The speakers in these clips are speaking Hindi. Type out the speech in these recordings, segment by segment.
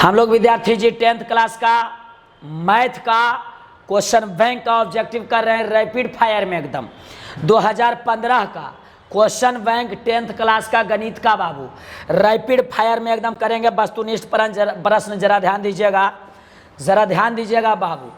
हम लोग विद्यार्थी जी 10th क्लास का मैथ का क्वेश्चन बैंक का ऑब्जेक्टिव कर रहे हैं रैपिड फायर में एकदम 2015 का क्वेश्चन बैंक 10th क्लास का गणित का बाबू रैपिड फायर में एकदम करेंगे। वस्तुनिष्ठ प्रश्न जरा ध्यान दीजिएगा, जरा ध्यान दीजिएगा बाबू,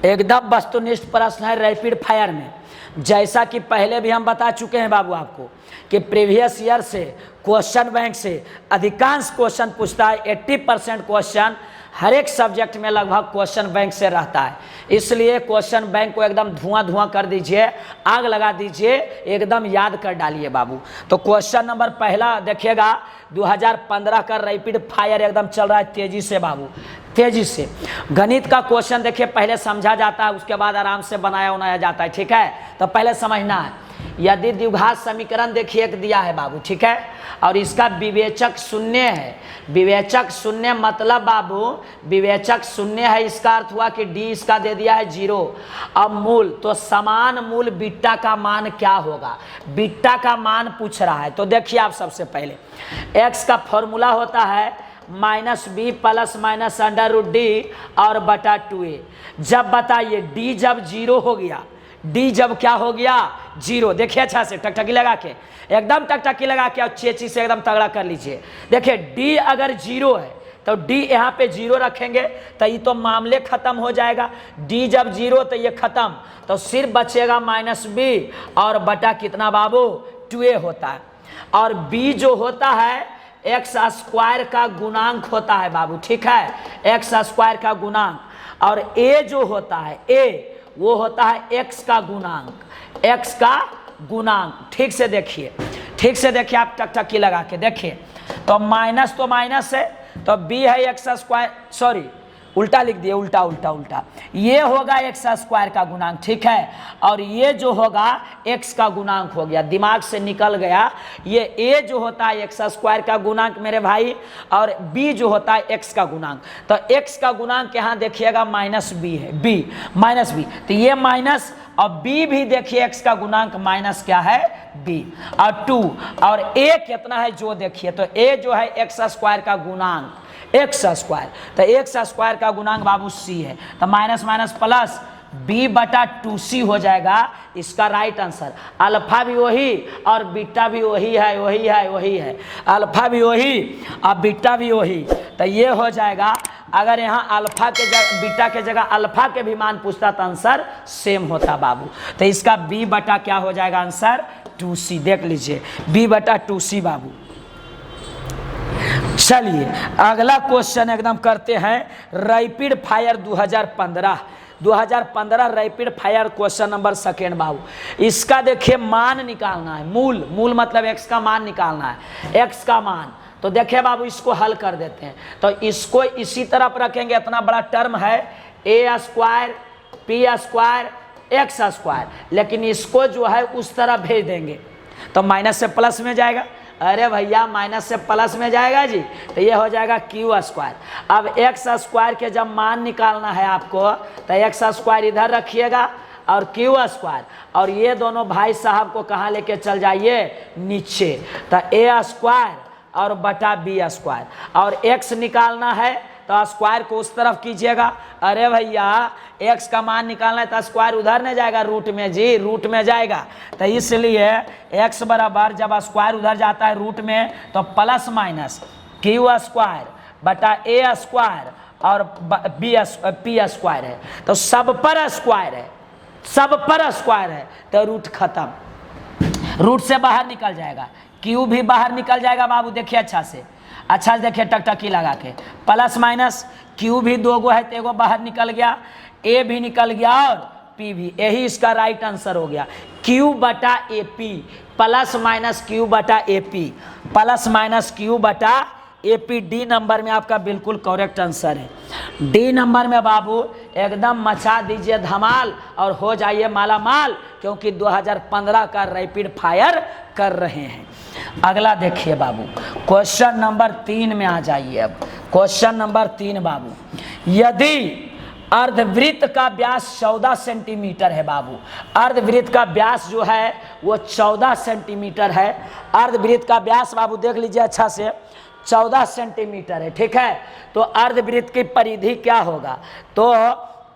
एकदम वस्तुनिष्ठ प्रश्न है रैपिड फायर में। जैसा कि पहले भी हम बता चुके हैं बाबू आपको कि प्रीवियस ईयर से क्वेश्चन बैंक से अधिकांश क्वेश्चन पूछता है। 80% क्वेश्चन हर एक सब्जेक्ट में लगभग क्वेश्चन बैंक से रहता है, इसलिए क्वेश्चन बैंक को एकदम धुआं कर दीजिए, आग लगा दीजिए, एकदम याद कर डालिए बाबू। तो क्वेश्चन नंबर पहला देखिएगा, 2015 का रैपिड फायर एकदम चल रहा है तेजी से बाबू, तेजी से। गणित का क्वेश्चन देखिए पहले समझा जाता है, उसके बाद आराम से बनाया जाता है, ठीक है। तो पहले समझना है, यदि द्विघात समीकरण देखिए एक दिया है बाबू, ठीक है, और इसका विवेचक शून्य है। विवेचक शून्य मतलब बाबू विवेचक शून्य है, इसका अर्थ हुआ कि डी इसका दे दिया है 0। अब मूल, तो समान मूल बीटा का मान क्या होगा, बीटा का मान पूछ रहा है। तो देखिए आप सबसे पहले एक्स का फॉर्मूला होता है -b प्लस माइनस √d और बटा 2a। जब बताइए डी जब 0 हो गया, डी जब क्या हो गया 0, देखिए अच्छा से टकटकी लगा के, एकदम टकटकी लगा के और चेची से एकदम तगड़ा कर लीजिए। देखिए डी अगर 0 है तो डी यहाँ पे 0 रखेंगे तो ये तो मामले खत्म हो जाएगा। डी जब 0 तो ये खत्म, तो सिर्फ बचेगा -b और बटा कितना बाबू 2a होता है। और b जो होता है एक्स स्क्वायर का गुणांक होता है बाबू, ठीक है, एक्स स्क्वायर का गुणांक। और a जो होता है a वो होता है एक्स का गुणांक, एक्स का गुणांक। ठीक से देखिए, ठीक से देखिए आप टकटकी लगा के देखिए। तो माइनस है, तो b है एक्स स्क्वायर, सॉरी उल्टा लिख दिए, उल्टा ये होगा एक्स स्क्वायर का गुणांक, ठीक है, और ये जो होगा एक्स का गुणांक हो गया, दिमाग से निकल गया। ये a जो होता है एक्स स्क्वायर का गुणांक मेरे भाई, और b जो होता है एक्स का गुणांक। तो x का गुणांक यहाँ देखिएगा -b है, b, तो ये माइनस, और b भी देखिए x का गुणांक माइनस क्या है b, और 2, और a कितना है जो देखिए, तो a जो है एक्स स्क्वायर का गुणांक, एक्स स्क्वायर, तो एक्स स्क्वायर का गुणांक बाबू c है। तो माइनस प्लस b बटा 2c हो जाएगा इसका राइट आंसर। अल्फा भी वही और बीटा भी वही है, अल्फा भी वही और बीटा भी वही। तो ये हो जाएगा, अगर यहाँ अल्फा के जगह बीटा के जगह अल्फा के भी मान पूछता तो आंसर सेम होता बाबू। तो इसका b बटा क्या हो जाएगा आंसर 2c, देख लीजिए b बटा 2c बाबू। चलिए अगला क्वेश्चन एकदम करते हैं rapid fire 2015 rapid fire question number second बाबू। इसका देखिए मान निकालना है, मूल मतलब एक्स का मान निकालना है, एक्स का मान। तो देखिए बाबू इसको हल कर देते हैं, तो इसको इसी तरफ रखेंगे, इतना बड़ा टर्म है a square p square x square, लेकिन इसको जो है उस तरफ भेज देंगे तो माइनस से प्लस में जाएगा। अरे भैया माइनस से प्लस में जाएगा जी, तो ये हो जाएगा क्यू स्क्वायर। अब एक्स स्क्वायर के जब मान निकालना है आपको, तो एक्स स्क्वायर इधर रखिएगा और क्यू स्क्वायर, और ये दोनों भाई साहब को कहाँ लेके चल जाइए नीचे। तो a स्क्वायर और बटा b स्क्वायर, और एक्स निकालना है तो स्क्वायर को उस तरफ कीजिएगा। अरे भैया एक्स का मान निकालना है तो स्क्वायर उधर नहीं जाएगा, रूट में जी, रूट में जाएगा। तो इसलिए एक्स बराबर जब स्क्वायर उधर जाता है रूट में, तो प्लस माइनस क्यू स्क्वायर बटा a स्क्वायर और p स्क्वायर है, तो सब पर स्क्वायर है, सब पर स्क्वायर है, तो रूट खत्म, रूट से बाहर निकल जाएगा, क्यू भी बाहर निकल जाएगा बाबू। देखिए अच्छा से देखिए टकटकी लगा के, प्लस माइनस क्यू भी 2 गो है तो एगो बाहर निकल गया, ए भी निकल गया और पी भी, यही इसका राइट आंसर हो गया क्यू बटा A P, plus minus Q बटा A P, plus minus Q बटा ए पी। डी नंबर में आपका बिल्कुल करेक्ट आंसर है। डी नंबर में बाबू एकदम मचा दीजिए धमाल और हो जाइए माला माल, क्योंकि 2015 का रैपिड फायर कर रहे हैं। अगला देखिए बाबू, क्वेश्चन नंबर 3 में आ जाइए। अब क्वेश्चन नंबर 3 बाबू, यदि अर्धवृत्त का व्यास 14 सेंटीमीटर है बाबू, अर्धवृत्त का व्यास जो है वो 14 सेंटीमीटर है। अर्धवृत्त का व्यास बाबू देख लीजिए अच्छा से 14 सेंटीमीटर है, ठीक है। तो अर्धवृत्त की परिधि क्या होगा, तो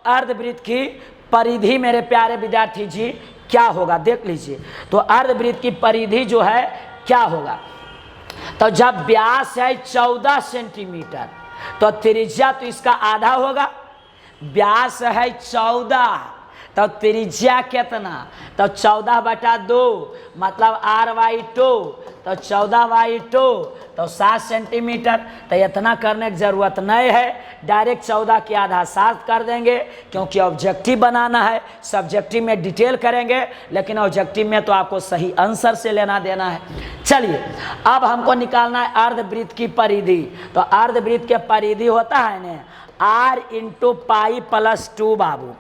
अर्धवृत्त की परिधि मेरे प्यारे विद्यार्थी जी क्या होगा, देख लीजिए। तो अर्धवृत्त की परिधि जो है क्या होगा, तो जब व्यास है 14 सेंटीमीटर तो त्रिज्या तो इसका आधा होगा। व्यास है 14 तो त्रिज्या कितना, तो 14/2 मतलब r/2, तो 14/2 तो 7 सेंटीमीटर। तो इतना करने की जरूरत नहीं है, डायरेक्ट 14 के आधा 7 कर देंगे, क्योंकि ऑब्जेक्टिव बनाना है। सब्जेक्टिव में डिटेल करेंगे, लेकिन ऑब्जेक्टिव में तो आपको सही आंसर से लेना देना है। चलिए अब हमको निकालना है अर्धवृत्त की परिधि। तो अर्धवृत्त के परिधि होता है ना r × π+2 बाबू,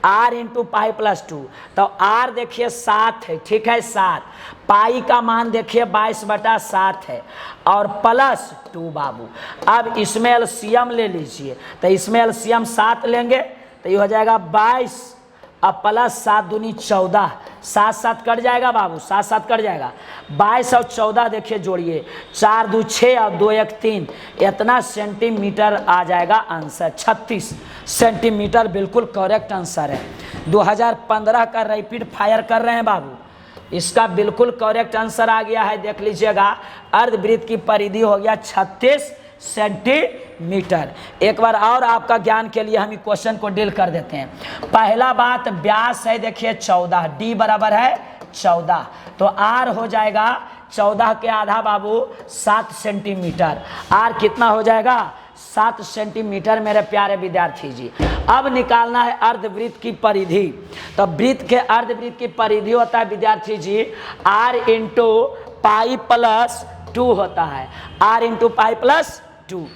r × π+2। तो r देखिए 7 है, ठीक है, 7। पाई का मान देखिए 22/7 है और +2 बाबू। अब इसमें एलसीएम ले लीजिए, तो इसमें एलसीएम 7 लेंगे तो ये हो जाएगा 22 अब +7 दूनी 14, 7 7 कट जाएगा बाबू, 7 7 कट जाएगा। 22 और 14 देखिए जोड़िए, 4 2 6 और 2 1 3, इतना सेंटीमीटर आ जाएगा आंसर। 36 सेंटीमीटर बिल्कुल करेक्ट आंसर है। 2015 का रैपिड फायर कर रहे हैं बाबू, इसका बिल्कुल करेक्ट आंसर आ गया है। देख लीजिएगा, अर्धवृत्त की परिधि हो गया 36 सेंटीमीटर। एक बार और आपका ज्ञान के लिए हम क्वेश्चन को डील कर देते हैं। पहला बात, व्यास है देखिए 14, डी बराबर है 14, तो आर हो जाएगा 14 के आधा बाबू 7 सेंटीमीटर। आर कितना हो जाएगा, 7 सेंटीमीटर मेरे प्यारे विद्यार्थी जी। अब निकालना है अर्धवृत्त की परिधि। तो वृत्त के अर्धवृत्त की परिधि होता है विद्यार्थी जी r × π+2 होता है, r × π+2।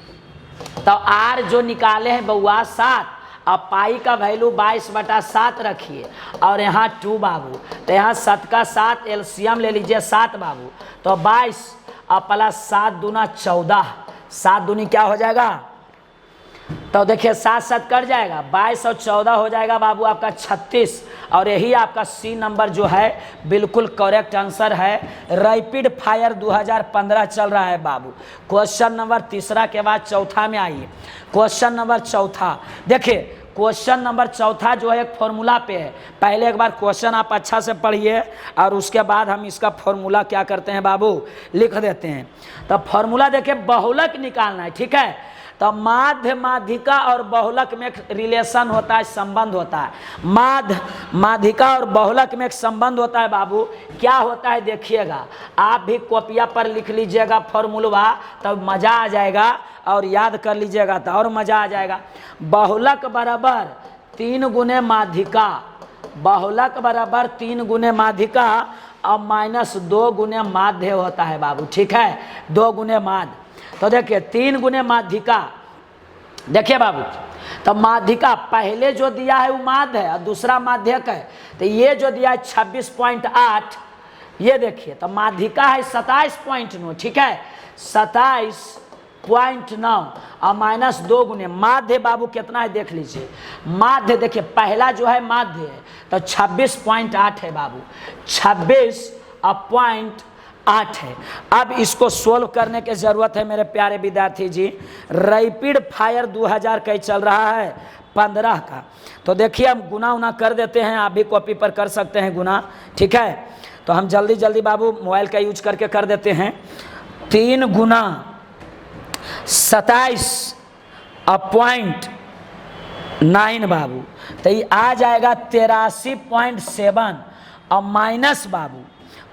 तो r जो निकाले हैं बउआ 7, अब पाई का वैल्यू 22/7 रखिए और यहाँ 2 बाबू, तो यहाँ 7 का 7 एलसीएम ले लीजिए 7 बाबू, तो 22 और +7 दूना 14, 7 दूनी क्या हो जाएगा, तो देखिए 7 7 कट जाएगा, 22 और 14 हो जाएगा बाबू आपका 36। और यही आपका सी नंबर जो है बिल्कुल करेक्ट आंसर है। रैपिड फायर 2015 चल रहा है बाबू। क्वेश्चन नंबर तीसरा के बाद चौथा में आइए। क्वेश्चन नंबर चौथा देखिए, क्वेश्चन नंबर चौथा जो है एक फॉर्मूला पे है। पहले एक बार क्वेश्चन आप अच्छा से पढ़िए और उसके बाद हम इसका फॉर्मूला क्या करते हैं बाबू, लिख देते हैं। तो फॉर्मूला देखिए, बहुलक निकालना है, ठीक है। तो माध्य माध्यिका और बहुलक में एक रिलेशन होता है, संबंध होता है। माध्य माध्यिका और बहुलक में एक संबंध होता है बाबू। क्या होता है देखिएगा, आप भी कॉपिया पर लिख लीजिएगा फॉर्मूला, तब मज़ा आ जाएगा, और याद कर लीजिएगा तो और मज़ा आ जाएगा। बहुलक बराबर 3 गुने माध्यिका, बहुलक बराबर 3 गुने माध्यिका और -2 गुने माध्य होता है बाबू, ठीक है, 2 गुने माध्य। तो देखिए 3 गुने माध्यिका, देखिए बाबू, तो माध्यिका पहले जो दिया है वो माध्य है और दूसरा माध्यक है। तो ये जो दिया है 26.8, ये देखिए, तो माध्यिका है 27.9, ठीक है, 27.9 और -2 गुने माध्य बाबू कितना है देख लीजिए। माध्य देखिए पहला जो है माध्य है, तो 26.8 है बाबू, 26.8 है। अब इसको सोल्व करने की ज़रूरत है मेरे प्यारे विद्यार्थी जी। रैपिड फायर 2000 का चल रहा है 15 का। तो देखिए हम गुना उना कर देते हैं, आप भी कॉपी पर कर सकते हैं गुना, ठीक है। तो हम जल्दी जल्दी बाबू मोबाइल का यूज करके कर देते हैं। 3 गुना 27.9 बाबू, तो ये आ जाएगा 83.7 और माइनस बाबू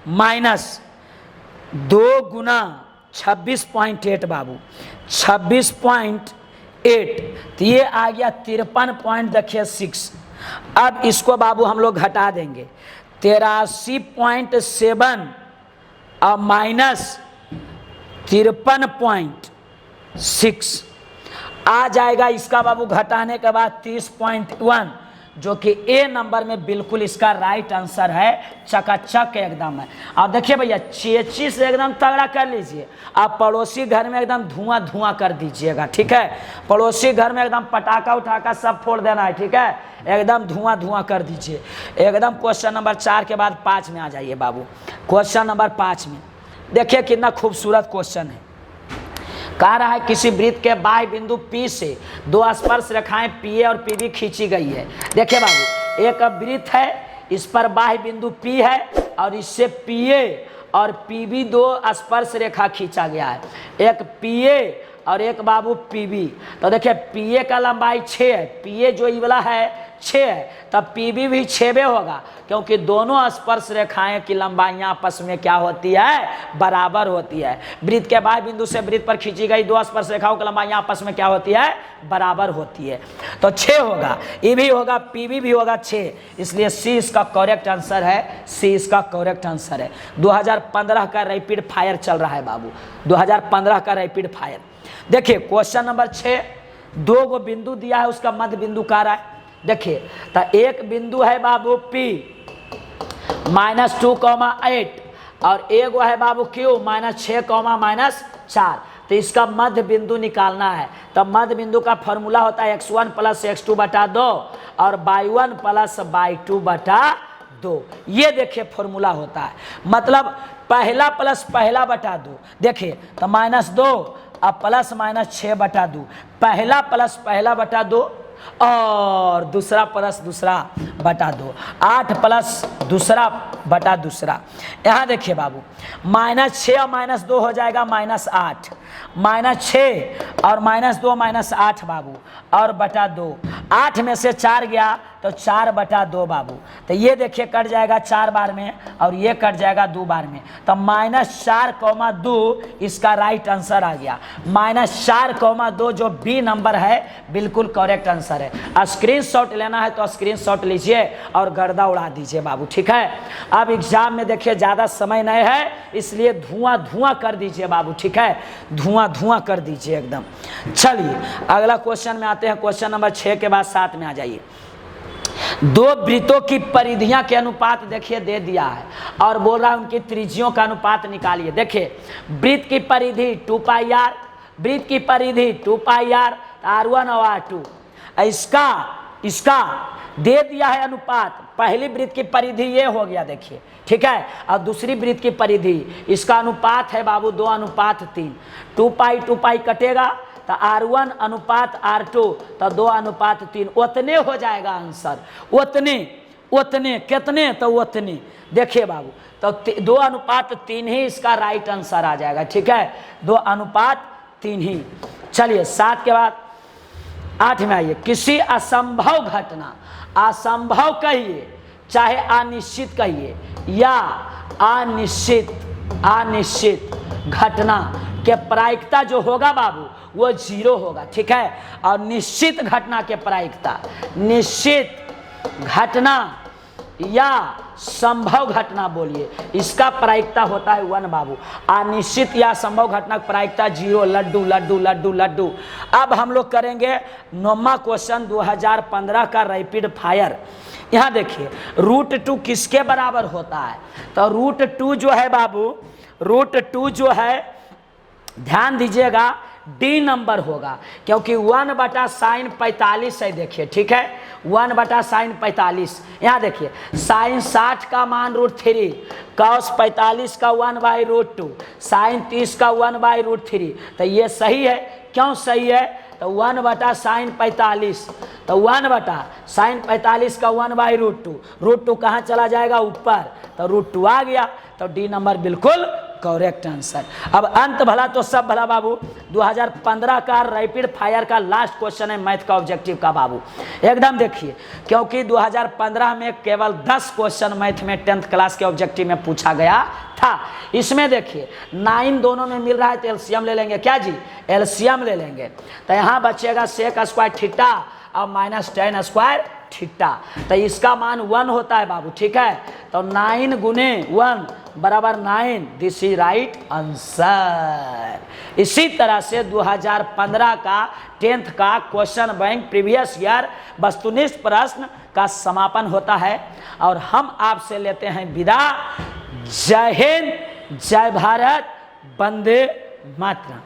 -2 गुना 26.8 बाबू, 26.8, तो ये आ गया 53.6। अब इसको बाबू हम लोग घटा देंगे, 83.7 और -53.6 आ जाएगा। इसका बाबू घटाने के बाद 30.1, जो कि ए नंबर में बिल्कुल इसका राइट आंसर है, चकाचक एकदम है। और देखिए भैया चेची से एकदम तगड़ा कर लीजिए, आप पड़ोसी घर में एकदम धुआं धुआं कर दीजिएगा, ठीक है। पड़ोसी घर में एकदम पटाखा उठाका सब फोड़ देना है, ठीक है, एकदम धुआं धुआं कर दीजिए एकदम। क्वेश्चन नंबर 4 के बाद 5 में आ जाइए बाबू। क्वेश्चन नंबर 5 में देखिए कितना खूबसूरत क्वेश्चन है। कह रहा है किसी वृत्त के बाह्य बिंदु P से दो स्पर्श रेखाएं PA और PB खींची गई है। देखिए बाबू, एक वृत्त है, इस पर बाह्य बिंदु P है और इससे PA और PB दो स्पर्श रेखा खींचा गया है, एक PA और एक बाबू PB। तो देखिए PA का लंबाई 6 है, PA जो ये वाला है 6 है, तब PB भी 6 होगा, क्योंकि दोनों स्पर्श रेखाएं की लंबाइयां आपस में क्या होती है, बराबर होती है। वृत्त के बाह्य बिंदु से वृत्त पर खींची गई दो स्पर्श रेखाओं की लंबाइयां आपस में क्या होती है, बराबर होती है। तो 6 होगा, ये भी होगा, PB भी होगा 6, इसलिए C इसका करेक्ट आंसर है, C इसका करेक्ट आंसर है। 2015 का रैपिड फायर चल रहा है बाबू, 2015 का रैपिड फायर। देखिए क्वेश्चन नंबर 6, 2 गो बिंदु दिया है, उसका मध्य बिंदु कह रहा है। देखिए तो एक बिंदु है बाबू P -2,8 और एक है बाबू Q -6,-4। तो इसका मध्य बिंदु निकालना है। तो मध्य बिंदु का फॉर्मूला होता है x1 + x2/2 और y1 + y2/2। ये देखिए फॉर्मूला होता है, मतलब पहला प्लस पहला बटा 2। देखिए तो -2 अब +-6/2, पहला प्लस पहला बटा 2 और दूसरा प्लस दूसरा बटा 2, 8 प्लस दूसरा बटा दूसरा। यहाँ देखिए बाबू, -6 और -2 हो जाएगा -8, -6 और -2 -8 बाबू, और बटा 2, 8 में से 4 गया तो 4/2 बाबू। तो ये देखिए कट जाएगा 4 बार में और ये कट जाएगा 2 बार में, तो -4,2 इसका राइट आंसर आ गया। -4,2 जो बी नंबर है बिल्कुल करेक्ट आंसर है। स्क्रीनशॉट लेना है तो स्क्रीनशॉट लीजिए और गर्दा उड़ा दीजिए बाबू, ठीक है। अब एग्जाम में देखिए ज़्यादा समय नहीं है, इसलिए धुआं कर दीजिए बाबू, ठीक है, धुआं कर दीजिए एकदम। चलिए अगला क्वेश्चन में आते हैं। क्वेश्चन नंबर 6 के बाद 7 में आ जाइए। 2 वृत्तों की परिधियां के अनुपात देखिए दे दिया है और बोल रहा है उनकी त्रिज्यों का अनुपात निकालिए। देखिए वृत्त की परिधि 2πr, वृत्त की परिधि 2πr, R1 और R2, इसका दे दिया है अनुपात। पहली वृत्त की परिधि ये हो गया देखिए, ठीक है, और दूसरी वृत्त की परिधि, इसका अनुपात है बाबू 2:3। 2π कटेगा तो R1 अनुपात R2 तो 2:3, उतने हो जाएगा आंसर। उतने कितने, तो उतने। देखिए बाबू तो 2:3 ही इसका राइट आंसर आ जाएगा, ठीक है, 2:3 ही। चलिए 7 के बाद 8 में आइए। किसी असंभव घटना, असंभव कहिए चाहे अनिश्चित कहिए, या अनिश्चित घटना के प्रायिकता जो होगा बाबू वो 0 होगा, ठीक है। और निश्चित घटना के प्रायिकता, निश्चित घटना या संभव घटना बोलिए, इसका प्रायिकता होता है 1 बाबू। अनिश्चित या संभव घटना की प्रायिकता 0। लड्डू लड्डू लड्डू लड्डू। अब हम लोग करेंगे 9वां क्वेश्चन 2015 का रैपिड फायर। यहाँ देखिए √2 किसके बराबर होता है, तो √2 जो है बाबू, √2 जो है ध्यान दीजिएगा डी नंबर होगा, क्योंकि 1/sin45 है। देखिए ठीक है, 1/sin45। यहाँ देखिए sin 60 का मान √3, cos 45 का 1/√2, sin 30 का 1/√3। तो ये सही है। क्यों सही है, तो 1/sin45, तो 1/sin45 का 1/√2, √2 कहाँ चला जाएगा, ऊपर, तो √2 आ गया। तो डी नंबर बिल्कुल करेक्ट आंसर। अब अंत भला तो सब भला बाबू। 2015 का रैपिड फायर का लास्ट क्वेश्चन है मैथ का ऑब्जेक्टिव का बाबू, एकदम देखिए, क्योंकि 2015 में केवल 10 क्वेश्चन मैथ में 10th क्लास के ऑब्जेक्टिव में पूछा गया था। इसमें देखिए 9 दोनों में मिल रहा है तो एलसीएम ले लेंगे। क्या जी, एलसीएम ले लेंगे। तो यहाँ बचेगा sec² थीटा और -tan² थीटा। तो इसका मान 1 होता है बाबू, ठीक है। तो 9 × 1 = 9, दिस इज राइट आंसर। इसी तरह से 2015 का 10th का क्वेश्चन बैंक प्रीवियस ईयर वस्तुनिष्ठ प्रश्न का समापन होता है और हम आपसे लेते हैं विदा। जय हिंद, जय भारत, वंदे मातरम।